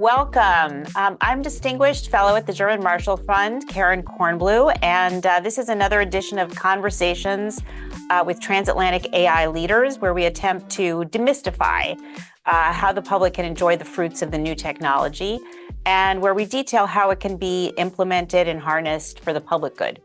Welcome. I'm Distinguished Fellow at the German Marshall Fund, Karen Kornbluh, and this is another edition of Conversations with Transatlantic AI Leaders, where we attempt to demystify how the public can enjoy the fruits of the new technology, and where we detail how it can be implemented and harnessed for the public good.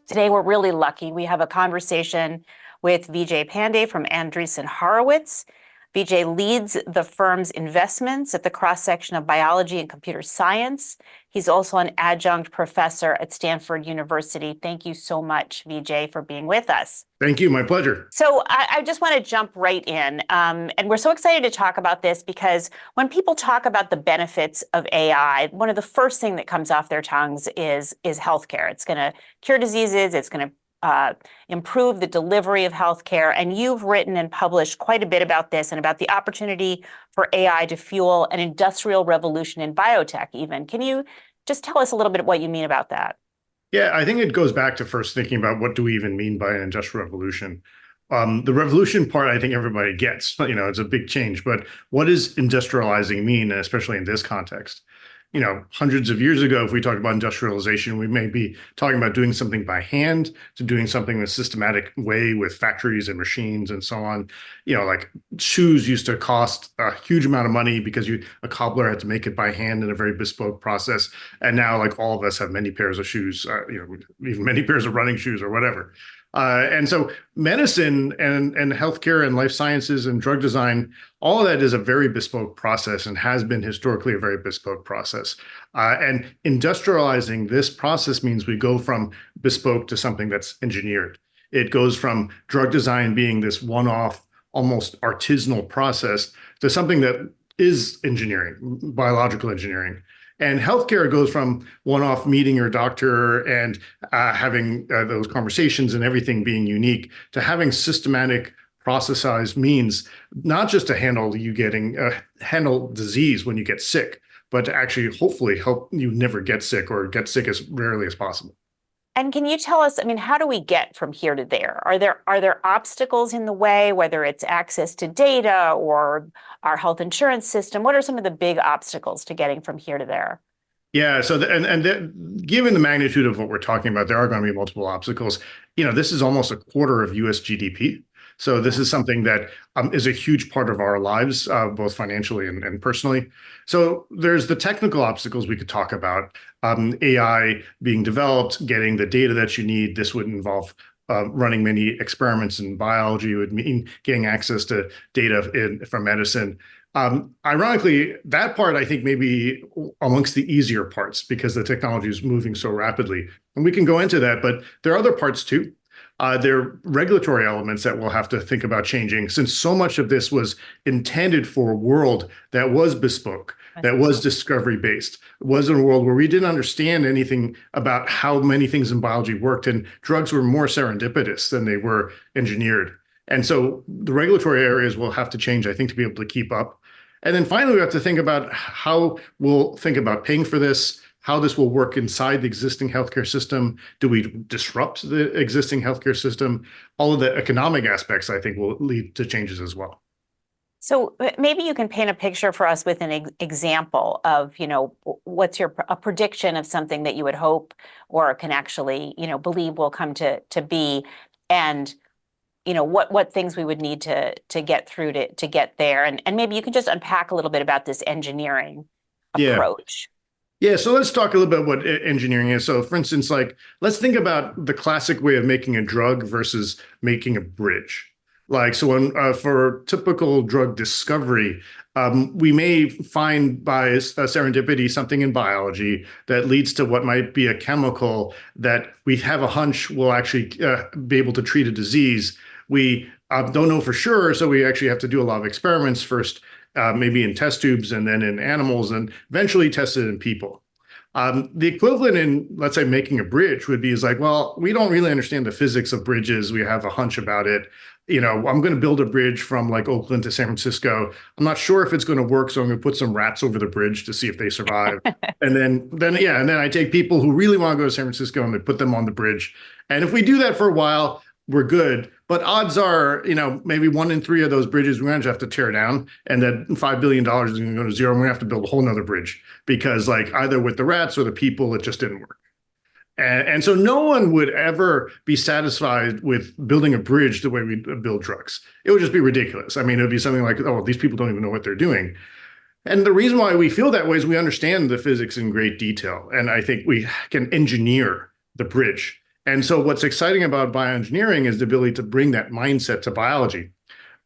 Today, we're really lucky. We have a conversation with Vijay Pande from Andreessen Horowitz. Vijay leads the firm's investments at the cross-section of biology and computer science. He's also an adjunct professor at Stanford University. Thank you so much, Vijay, for being with us. Thank you. My pleasure. So I just want to jump right in. And we're so excited to talk about this because when people talk about the benefits of AI, one of the first things that comes off their tongues is healthcare. It's going to cure diseases. It's going to improve the delivery of healthcare. And you've written and published quite a bit about this and about the opportunity for AI to fuel an industrial revolution in biotech even. Can you just tell us a little bit what you mean about that? Yeah, I think it goes back to first thinking about what do we even mean by an industrial revolution. The revolution part, I think everybody gets, it's a big change. But what does industrializing mean, especially in this context? Hundreds of years ago, if we talk about industrialization, we may be talking about doing something by hand to doing something in a systematic way with factories and machines and so on. Like shoes used to cost a huge amount of money because a cobbler had to make it by hand in a very bespoke process. And now, like all of us have many pairs of shoes, even many pairs of running shoes or whatever. And so medicine and healthcare and life sciences and drug design, all of that is a very bespoke process and has been historically a very bespoke process. And industrializing this process means we go from bespoke to something that's engineered. It goes from drug design being this one-off, almost artisanal process to something that is engineering, biological engineering. And healthcare goes from one-off meeting your doctor and having those conversations and everything being unique to having systematic, processized means, not just to handle disease when you get sick, but to actually hopefully help you never get sick or get sick as rarely as possible. And can you tell us, how do we get from here to there? Are there obstacles in the way, whether it's access to data or our health insurance system? What are some of the big obstacles to getting from here to there? Yeah, so given the magnitude of what we're talking about, there are going to be multiple obstacles. This is almost a quarter of US GDP. So this is something that is a huge part of our lives, both financially and personally. So there's the technical obstacles we could talk about. AI being developed, getting the data that you need. This would involve running many experiments in biology. It would mean getting access to data from medicine. Ironically, that part, I think, may be amongst the easier parts because the technology is moving so rapidly. And we can go into that, but there are other parts too. There are regulatory elements that we'll have to think about changing, since so much of this was intended for a world that was bespoke, that was discovery-based. It wasn't a world where we didn't understand anything about how many things in biology worked, and drugs were more serendipitous than they were engineered. And so the regulatory areas will have to change, I think, to be able to keep up. And then finally, we have to think about how we'll think about paying for this, how this will work inside the existing healthcare system. Do we disrupt the existing healthcare system? All of the economic aspects, I think, will lead to changes as well. So maybe you can paint a picture for us with an example of, what's a prediction of something that you would hope or can actually, believe will come to be, and what things we would need to get through to get there. And maybe you can just unpack a little bit about this engineering approach. Yeah, so let's talk a little bit about what engineering is. So for instance, let's think about the classic way of making a drug versus making a bridge. For typical drug discovery, we may find by serendipity something in biology that leads to what might be a chemical that we have a hunch will actually be able to treat a disease. We don't know for sure, so we actually have to do a lot of experiments first, maybe in test tubes and then in animals, and eventually test it in people. The equivalent in, let's say, making a bridge would be we don't really understand the physics of bridges. We have a hunch about it. I'm going to build a bridge from Oakland to San Francisco. I'm not sure if it's going to work, so I'm going to put some rats over the bridge to see if they survive. and then I take people who really want to go to San Francisco and they put them on the bridge. And if we do that for a while, we're good. But odds are, maybe 1 in 3 of those bridges we're going to have to tear down, and that $5 billion is going to go to zero, and we're going to have to build a whole nother bridge because, like, either with the rats or the people, it just didn't work. And so no one would ever be satisfied with building a bridge the way we build drugs. It would just be ridiculous. I mean, it would be something like, oh, these people don't even know what they're doing. And the reason why we feel that way is we understand the physics in great detail. And I think we can engineer the bridge. And so what's exciting about bioengineering is the ability to bring that mindset to biology.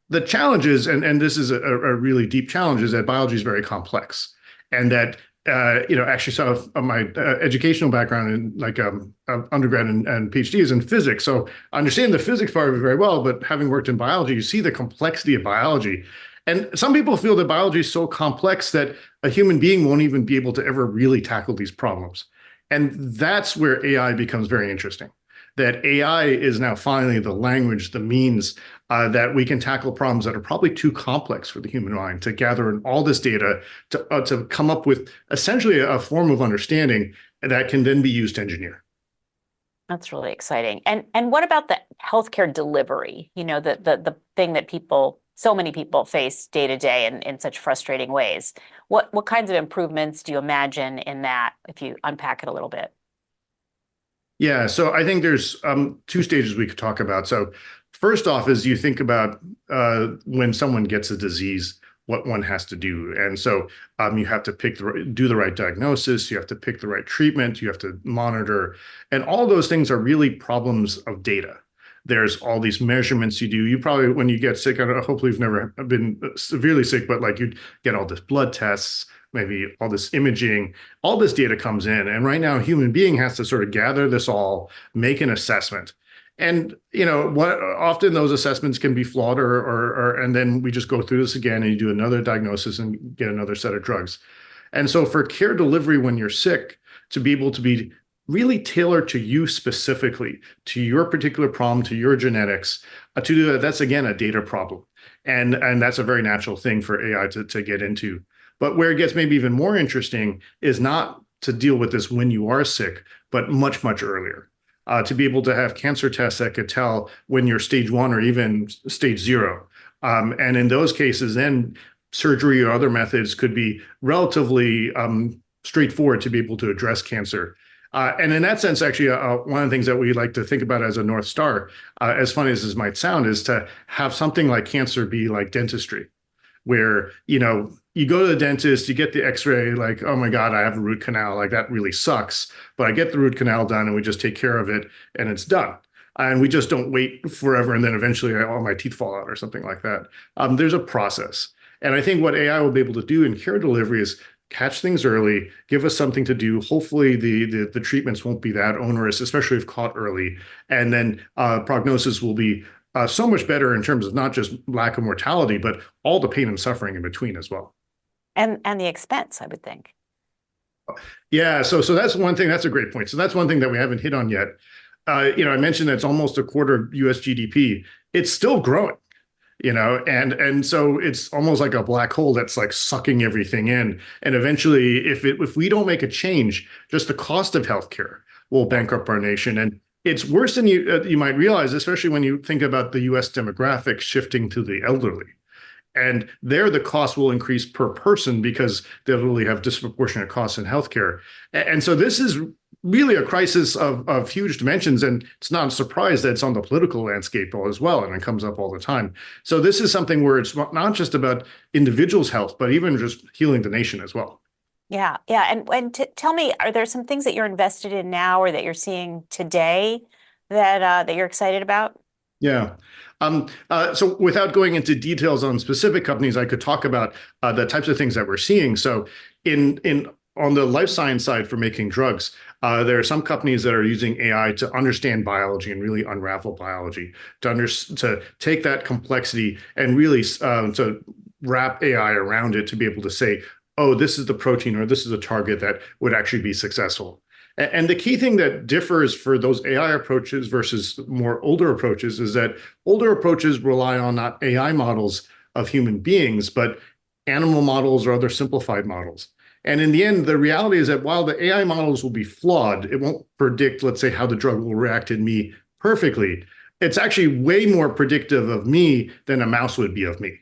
The challenge is, and this is a really deep challenge, is that biology is very complex. And that, actually some of my educational background in like undergrad and PhD is in physics. So I understand the physics part of it very well, but having worked in biology, you see the complexity of biology. And some people feel that biology is so complex that a human being won't even be able to ever really tackle these problems. And that's where AI becomes very interesting. That AI is now finally the language, the means that we can tackle problems that are probably too complex for the human mind to gather in all this data to come up with essentially a form of understanding that can then be used to engineer. That's really exciting. And what about the healthcare delivery? The thing that so many people face day to day in such frustrating ways. What kinds of improvements do you imagine in that, if you unpack it a little bit? Yeah, so I think there's 2 stages we could talk about. So first off is you think about when someone gets a disease, what one has to do. And so you have to do the right diagnosis, you have to pick the right treatment, you have to monitor, and all those things are really problems of data. There's all these measurements you do. You probably, when you get sick, hopefully you've never been severely sick, but like you'd get all this blood tests, maybe all this imaging, all this data comes in. And right now, a human being has to sort of gather this all, make an assessment. And what often those assessments can be flawed, and then we just go through this again, and you do another diagnosis and get another set of drugs. And so for care delivery when you're sick, to be able to be really tailored to you specifically, to your particular problem, to your genetics, to do that, that's again a data problem. And that's a very natural thing for AI to get into. But where it gets maybe even more interesting is not to deal with this when you are sick, but much, much earlier. To be able to have cancer tests that could tell when you're stage 1 or even stage 0. And in those cases, then surgery or other methods could be relatively straightforward to be able to address cancer. And in that sense, actually, one of the things that we like to think about as a North Star, as funny as this might sound, is to have something like cancer be like dentistry, where, you go to the dentist, you get the x-ray, like, oh my God, I have a root canal, like that really sucks. But I get the root canal done and we just take care of it and it's done. And we just don't wait forever and then eventually all my teeth fall out or something like that. There's a process. And I think what AI will be able to do in care delivery is catch things early, give us something to do. Hopefully the treatments won't be that onerous, especially if caught early. And then prognosis will be so much better in terms of not just lack of mortality, but all the pain and suffering in between as well. And the expense, I would think. Yeah, so that's one thing. That's a great point. So that's one thing that we haven't hit on yet. I mentioned that it's almost a quarter of US GDP. It's still growing, and so it's almost like a black hole that's like sucking everything in. And eventually, if we don't make a change, just the cost of healthcare will bankrupt our nation. And it's worse than you might realize, especially when you think about the US demographics shifting to the elderly. And there, the cost will increase per person because they'll really have disproportionate costs in healthcare. And so this is really a crisis of huge dimensions. And it's not a surprise that it's on the political landscape as well. And it comes up all the time. So this is something where it's not just about individuals' health, but even just healing the nation as well. Yeah. And tell me, are there some things that you're invested in now or that you're seeing today that you're excited about? Yeah. So without going into details on specific companies, I could talk about the types of things that we're seeing. So on the life science side for making drugs, there are some companies that are using AI to understand biology and really unravel biology, to take that complexity and really to wrap AI around it to be able to say, oh, this is the protein or this is a target that would actually be successful. And the key thing that differs for those AI approaches versus more older approaches is that older approaches rely on not AI models of human beings, but animal models or other simplified models. And in the end, the reality is that while the AI models will be flawed, it won't predict, let's say, how the drug will react in me perfectly. it's actually way more predictive of me than a mouse would be of me.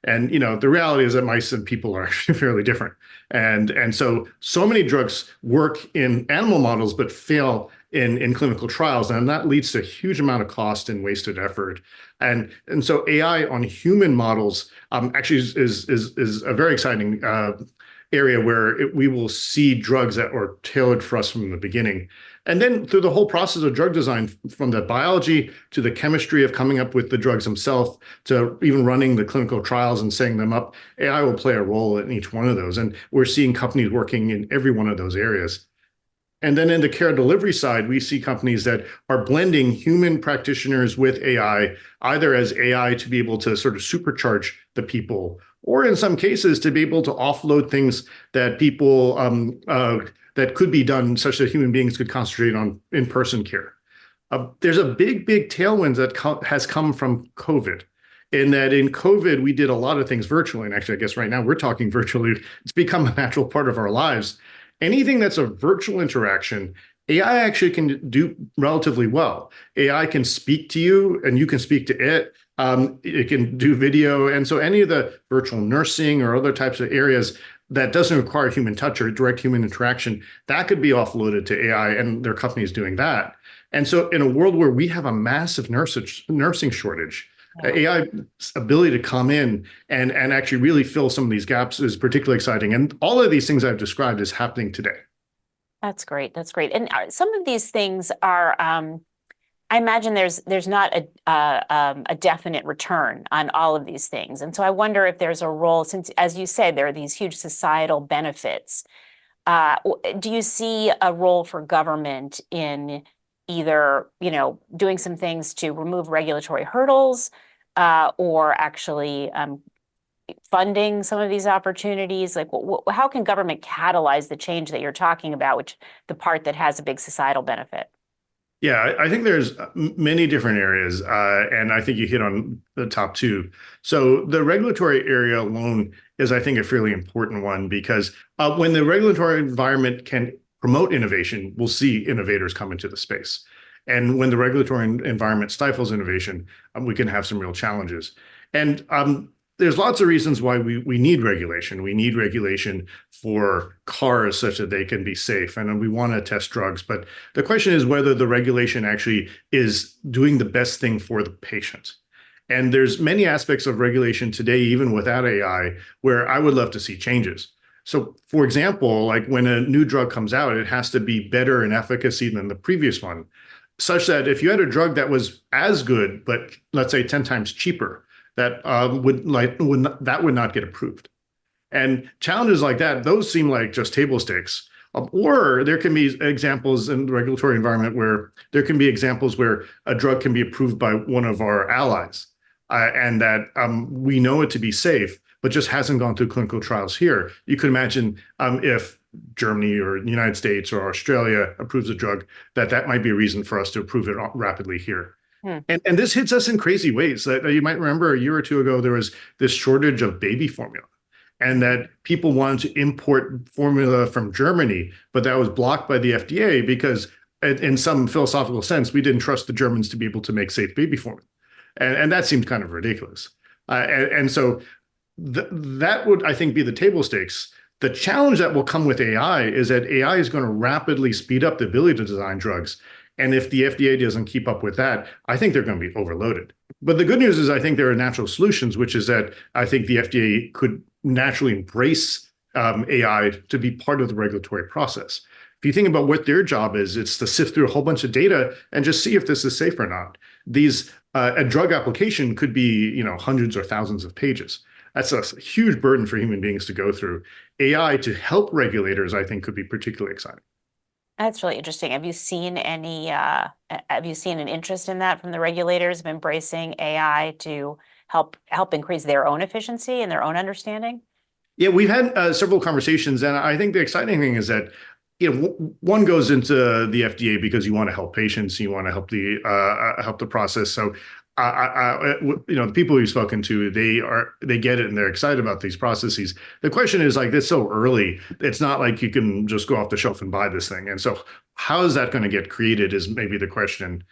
And the reality is that mice and people are actually fairly different. And so many drugs work in animal models but fail in clinical trials, and that leads to a huge amount of cost and wasted effort. And so AI on human models actually is a very exciting area where we will see drugs that are tailored for us from the beginning. And then through the whole process of drug design, from the biology to the chemistry of coming up with the drugs themselves, to even running the clinical trials and setting them up, AI will play a role in each one of those. And we're seeing companies working in every one of those areas. And then in the care delivery side, we see companies that are blending human practitioners with AI, either as AI to be able to sort of supercharge the people, or in some cases to be able to offload things that people that could be done such that human beings could concentrate on in-person care. There's a big tailwind that has come from COVID. In that in COVID, we did a lot of things virtually. And actually, I guess right now we're talking virtually. It's become a natural part of our lives. Anything that's a virtual interaction, AI actually can do relatively well. AI can speak to you and you can speak to it. It can do video. And so any of the virtual nursing or other types of areas that doesn't require human touch or direct human interaction, that could be offloaded to AI, and there are companies doing that. And so in a world where we have a massive nursing shortage, AI's ability to come in and actually really fill some of these gaps is particularly exciting. And all of these things I've described is happening today. That's great. That's great. And some of these things are, I imagine there's not a definite return on all of these things. And so I wonder if there's a role, since, as you said, there are these huge societal benefits. Do you see a role for government in either, doing some things to remove regulatory hurdles, or actually funding some of these opportunities? Like, how can government catalyze the change that you're talking about, which the part that has a big societal benefit? Yeah, I think there's many different areas, and I think you hit on the top two. So the regulatory area alone is, I think, a fairly important one, because when the regulatory environment can promote innovation, we'll see innovators come into the space. And when the regulatory environment stifles innovation, we can have some real challenges. And there's lots of reasons why we need regulation. We need regulation for cars such that they can be safe, and we want to test drugs. But the question is whether the regulation actually is doing the best thing for the patient. And there's many aspects of regulation today, even without AI, where I would love to see changes. So, for example, like when a new drug comes out, it has to be better in efficacy than the previous one, such that if you had a drug that was as good, but let's say 10 times cheaper, that would not get approved. And challenges like that, those seem like just table stakes. Or there can be examples in the regulatory environment where there can be examples where a drug can be approved by one of our allies, and that we know it to be safe, but just hasn't gone through clinical trials here. You could imagine if Germany or the United States or Australia approves a drug, that might be a reason for us to approve it rapidly here. And this hits us in crazy ways. That you might remember a year or two ago, there was this shortage of baby formula, and that people wanted to import formula from Germany, but that was blocked by the FDA because in some philosophical sense, we didn't trust the Germans to be able to make safe baby formula. And that seemed kind of ridiculous. And so that would, I think, be the table stakes. The challenge that will come with AI is that AI is going to rapidly speed up the ability to design drugs. And if the FDA doesn't keep up with that, I think they're going to be overloaded. But the good news is I think there are natural solutions, which is that I think the FDA could naturally embrace AI to be part of the regulatory process. If you think about what their job is, it's to sift through a whole bunch of data and just see if this is safe or not. A drug application could be, hundreds or thousands of pages. That's a huge burden for human beings to go through. AI to help regulators, I think, could be particularly exciting. That's really interesting. Have you seen an interest in that from the regulators of embracing AI to help increase their own efficiency and their own understanding? Yeah, we've had several conversations, and I think the exciting thing is that one goes into the FDA because you want to help patients, you want to help the process. So the people we've spoken to, they get it and they're excited about these processes. The question is, like, it's so early. It's not like you can just go off the shelf and buy this thing. And so how is that going to get created is maybe the question.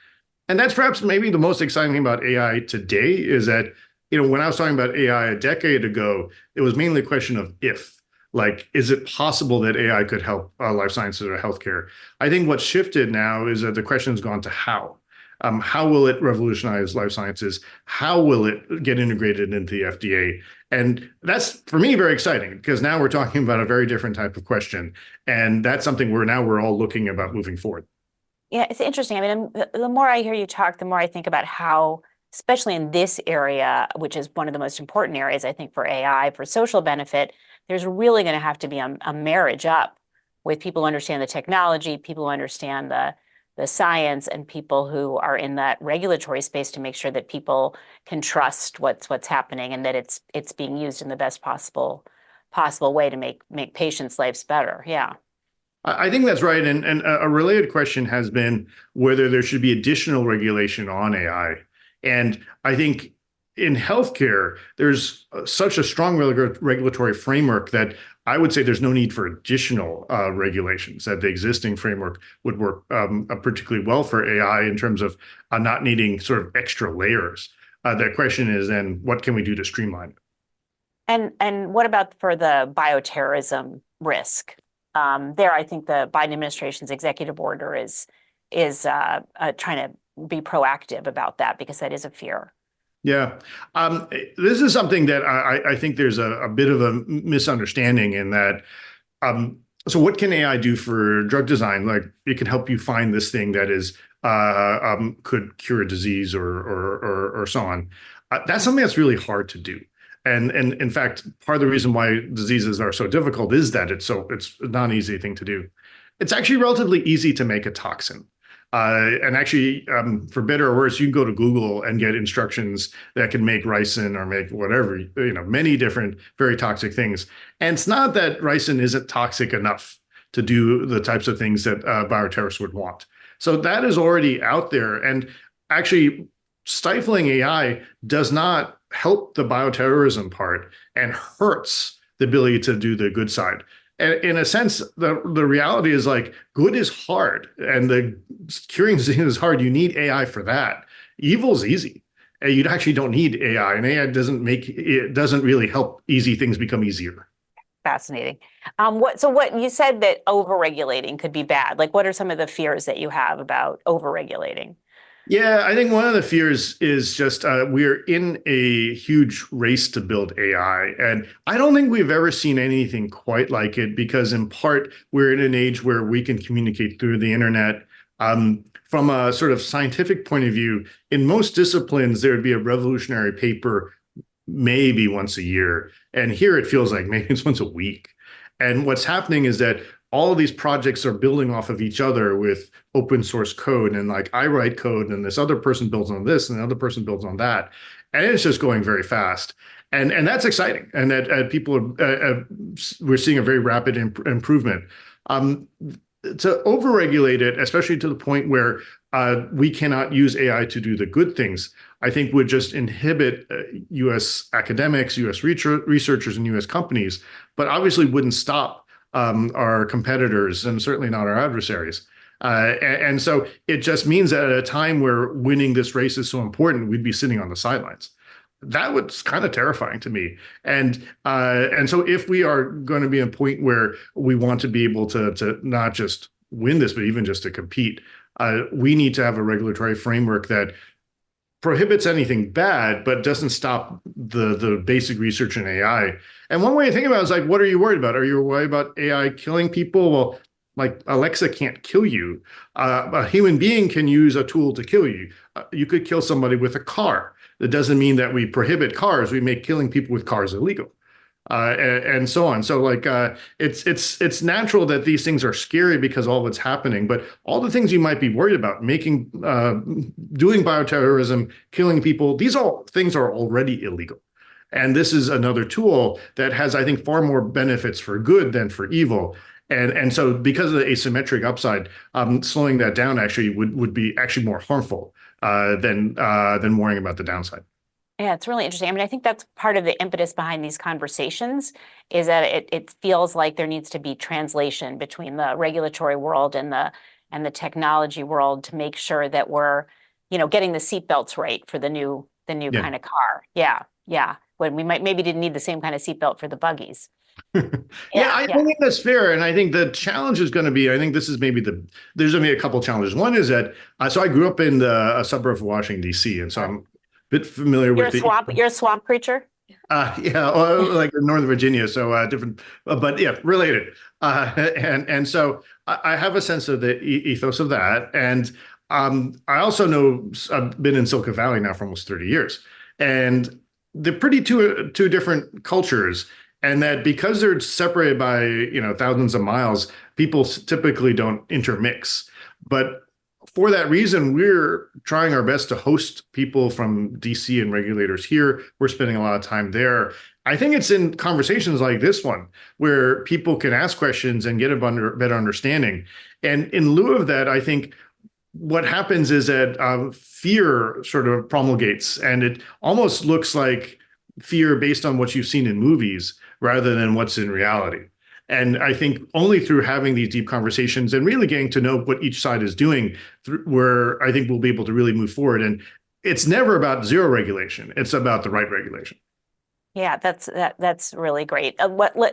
And that's perhaps maybe the most exciting thing about AI today is that, when I was talking about AI a decade ago, it was mainly a question of if. Like, is it possible that AI could help life sciences or healthcare? I think what's shifted now is that the question has gone to how. How will it revolutionize life sciences? How will it get integrated into the FDA? And that's, for me, very exciting because now we're talking about a very different type of question. And that's something we're all looking about moving forward. Yeah, it's interesting. I mean, the more I hear you talk, the more I think about how, especially in this area, which is one of the most important areas, I think, for AI, for social benefit, there's really going to have to be a marriage up with people who understand the technology, people who understand the science, and people who are in that regulatory space to make sure that people can trust what's happening and that it's being used in the best possible way to make patients' lives better. Yeah. I think that's right. And a related question has been whether there should be additional regulation on AI. And I think in healthcare, there's such a strong regulatory framework that I would say there's no need for additional regulations, that the existing framework would work particularly well for AI in terms of not needing sort of extra layers. The question is then, what can we do to streamline it? And what about for the bioterrorism risk? There, I think the Biden administration's executive order is trying to be proactive about that because that is a fear. Yeah. This is something that I think there's a bit of a misunderstanding in that. So what can AI do for drug design? Like it can help you find this thing that is could cure a disease or so on. That's something that's really hard to do. And in fact, part of the reason why diseases are so difficult is that it's not an easy thing to do. It's actually relatively easy to make a toxin. And actually, for better or worse, you can go to Google and get instructions that can make ricin or make whatever, many different very toxic things. And it's not that ricin isn't toxic enough to do the types of things that bioterrorists would want. So that is already out there. And actually, stifling AI does not help the bioterrorism part and hurts the ability to do the good side. And in a sense, the reality is like good is hard and the curing disease is hard. You need AI for that. Evil is easy. And you actually don't need AI, and AI doesn't really help easy things become easier. Fascinating. What you said that overregulating could be bad. Like, what are some of the fears that you have about overregulating? Yeah, I think one of the fears is just we're in a huge race to build AI. And I don't think we've ever seen anything quite like it because, in part, we're in an age where we can communicate through the internet. From a sort of scientific point of view, in most disciplines, there would be a revolutionary paper maybe once a year. And here it feels like maybe it's once a week. And what's happening is that all of these projects are building off of each other with open source code. And like I write code and this other person builds on this and the other person builds on that. And it's just going very fast. And that's exciting. And that we're seeing a very rapid improvement. To overregulate it, especially to the point where we cannot use AI to do the good things, I think would just inhibit US academics, US researchers, and US companies, but obviously wouldn't stop our competitors and certainly not our adversaries. And so it just means that at a time where winning this race is so important, we'd be sitting on the sidelines. That was kind of terrifying to me. And so if we are going to be at a point where we want to be able to not just win this, but even just to compete, we need to have a regulatory framework that prohibits anything bad, but doesn't stop the basic research in AI. And one way to think about it is like, what are you worried about? Are you worried about AI killing people? Well, like Alexa can't kill you. A human being can use a tool to kill you. You could kill somebody with a car. That doesn't mean that we prohibit cars. We make killing people with cars illegal. And so on. So like it's natural that these things are scary because all that's happening, but all the things you might be worried about, doing bioterrorism, killing people, these all things are already illegal. And this is another tool that has, I think, far more benefits for good than for evil. And so because of the asymmetric upside, slowing that down actually would be actually more harmful than worrying about the downside. Yeah, it's really interesting. I mean, I think that's part of the impetus behind these conversations is that it feels like there needs to be translation between the regulatory world and the technology world to make sure that we're getting the seatbelts right for the new Yeah. kind of car. Yeah, yeah. When we maybe didn't need the same kind of seatbelt for the buggies. Yeah, Yeah, I yeah. think that's fair. And I think the challenge is going to be, I think this is there's going to be a couple of challenges. One is that, so I grew up in a suburb of Washington, D.C., and so I'm a bit familiar with You're a swamp creature? yeah, like in Northern Virginia, so different, but yeah, related. And so I have a sense of the ethos of that, and I also know I've been in Silicon Valley now for almost 30 years, and they're pretty two different cultures, and that because they're separated by thousands of miles, people typically don't intermix, but for that reason, we're trying our best to host people from DC and regulators here. We're spending a lot of time there. I think it's in conversations like this one where people can ask questions and get a better understanding. And in lieu of that, I think what happens is that fear sort of promulgates, and it almost looks like fear based on what you've seen in movies rather than what's in reality. And I think only through having these deep conversations and really getting to know what each side is doing, where I think we'll be able to really move forward. And it's never about zero regulation; it's about the right regulation. Yeah, that's really great.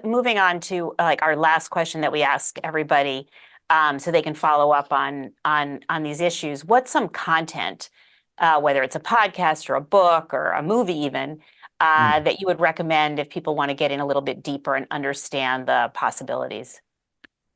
Moving on to like our last question that we ask everybody, so they can follow up on these issues. What's some content, whether it's a podcast or a book or a movie even, that you would recommend if people want to get in a little bit deeper and understand the possibilities?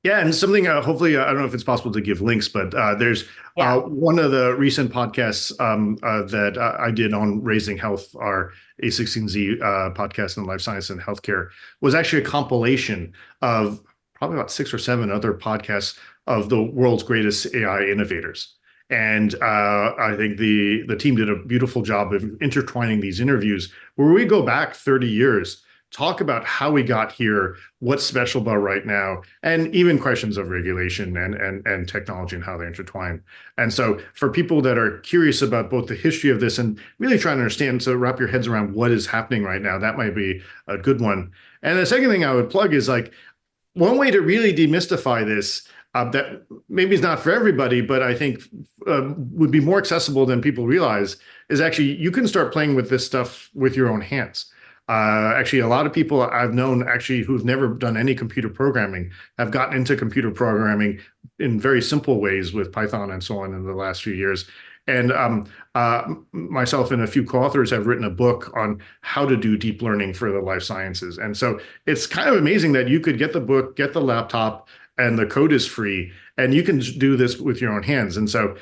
Yeah, and something hopefully I don't know if it's possible to give links, but there's Yeah. one of the recent podcasts that I did on raising health, our A16Z podcast in life science and healthcare, was actually a compilation of probably about 6 or 7 other podcasts of the world's greatest AI innovators. And I think the team did a beautiful job of intertwining these interviews where we go back 30 years, talk about how we got here, what's special about right now, and even questions of regulation and technology and how they intertwine. And so for people that are curious about both the history of this and really trying to understand, so wrap your heads around what is happening right now, that might be a good one. And the second thing I would plug is like one way to really demystify this that maybe is not for everybody, but I think would be more accessible than people realize is actually you can start playing with this stuff with your own hands. Actually, a lot of people I've known actually who've never done any computer programming have gotten into computer programming in very simple ways with Python and so on in the last few years. And myself and a few co-authors have written a book on how to do deep learning for the life sciences. And so it's kind of amazing that you could get the book, get the laptop, and the code is free, and you can do this with your own hands. And so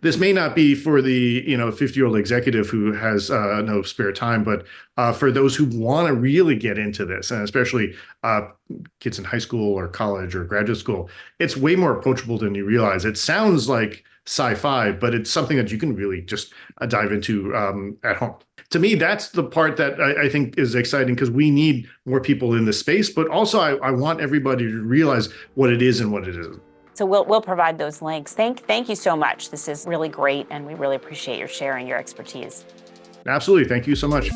this may not be for the 50-year-old executive who has no spare time, but for those who want to really get into this, and especially kids in high school or college or graduate school, it's way more approachable than you realize. It sounds like sci-fi, but it's something that you can really just dive into at home. To me, that's the part that I think is exciting because we need more people in this space, but also I want everybody to realize what it is and what it isn't. So we'll provide those links. Thank you so much. This is really great, and we really appreciate your sharing your expertise. Absolutely. Thank you so much.